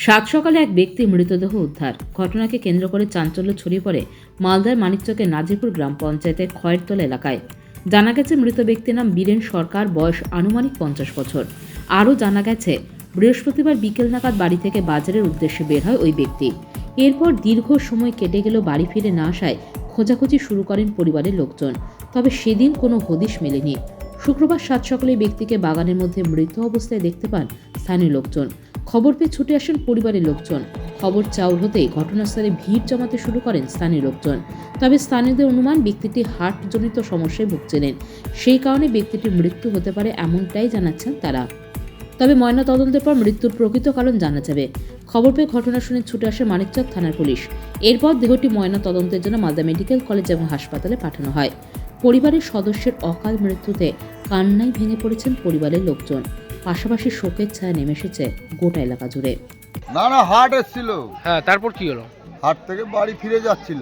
সাত সকালে এক ব্যক্তির মৃতদেহ উদ্ধার। ঘটনাকে কেন্দ্র করে চাঞ্চল্য ছড়িয়ে পড়ে মালদার মানিকচকের নাজিরপুর গ্রাম পঞ্চায়েতের খয়েরতলা এলাকায়। জানা গেছে মৃত ব্যক্তির নাম বীরেন সরকার, বয়স আনুমানিক 50 বছর। আরও জানা গেছে বৃহস্পতিবার বিকেল নাগাদ বাড়ি থেকে বাজারের উদ্দেশ্যে বের হয় ওই ব্যক্তি। এরপর দীর্ঘ সময় কেটে গেলেও বাড়ি ফিরে না আসায় খোঁজাখুঁজি শুরু করেন পরিবারের লোকজন। তবে সেদিন কোনো হদিশ মেলেনি। শুক্রবার সাত সকালে ব্যক্তিকে বাগানের মধ্যে মৃত অবস্থায় দেখতে পান স্থানীয় লোকজন। খবর পেয়ে ছুটে আসেন পরিবারের লোকজন। খবর চাউর হতেই ঘটনাস্থলে ভিড় জমাতে শুরু করেন স্থানীয় লোকজন। তবে স্থানীয়দের অনুমান ব্যক্তিটি হার্টজনিত সমস্যায় ভুগছিলেন, সেই কারণে ব্যক্তিটির মৃত্যু হতে পারে এমনটাই জানাচ্ছেন তারা। তবে ময়নাতদন্তের পর মৃত্যুর প্রকৃত কারণ জানা যাবে। খবর পেয়ে ঘটনা শুনে ছুটে আসে মানিকচক থানার পুলিশ। এরপর দেহটি ময়নাতদন্তের জন্য মালদা মেডিকেল কলেজ এবং হাসপাতালে পাঠানো হয়। পরিবারের সদস্যের অকাল মৃত্যুতে কান্নায় ভেঙে পড়েছেন পরিবারের লোকজন। পাশাপাশি শোকের ছায়া নেমে এসেছে গোটা এলাকা জুড়ে। না হাট এসেছিল, হ্যাঁ, তারপর কি হলো? হাট থেকে বাড়ি ফিরে যাচ্ছিল,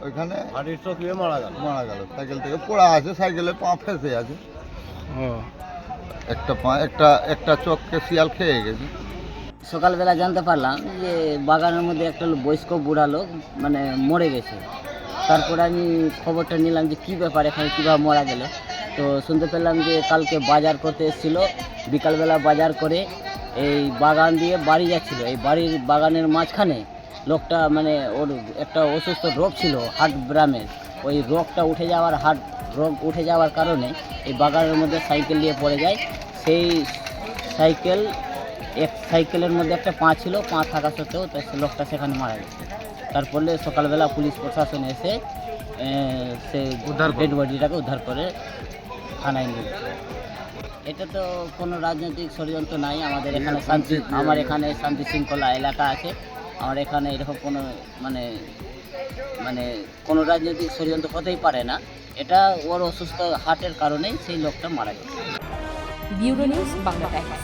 ওইখানে হাড়ির চোখ হয়ে মারা গেল। সাইকেল থেকে পড়া আছে, সাইকেলের পা ফেসে আছে, ও একটা পা একটা চোখকে শিয়াল খেয়ে গেছে। সকালবেলা জানতে পারলাম যে বাগানের মধ্যে একটা বয়স্ক বুড়া লোক মানে মরে গেছে। তারপরে আমি খবরটা নিলাম যে কী ব্যাপার, এখানে কীভাবে মারা গেল। তো শুনতে পেলাম যে কালকে বাজার করতে এসেছিলো, বিকালবেলা বাজার করে এই বাগান দিয়ে বাড়ি যাচ্ছিল। এই বাগানের মাঝখানে লোকটা মানে ওর একটা অসুস্থ রোগ ছিল হার্ট ব্রামের, ওই রোগ উঠে যাওয়ার কারণে এই বাগানের মধ্যে সাইকেল নিয়ে পড়ে যায়। সেই সাইকেলের মধ্যে একটা পা ছিল, পা থাকা সত্ত্বেও সে লোকটা সেখানে মারা গেছে। তারপরে সকালবেলা পুলিশ প্রশাসন এসে সে ডেড বডিটাকে উদ্ধার করে থানায় নিয়ে গেছে। এটা তো কোনো রাজনৈতিক ষড়যন্ত্র নাই। আমাদের এখানে শান্তি শৃঙ্খলা এলাকা আছে। আমার এখানে এরকম কোনো মানে কোনো রাজনৈতিক ষড়যন্ত্র হতেই পারে না। এটা ওর অসুস্থ হার্টের কারণেই সেই লোকটা মারা গেছে। Bureau news Bangla Times.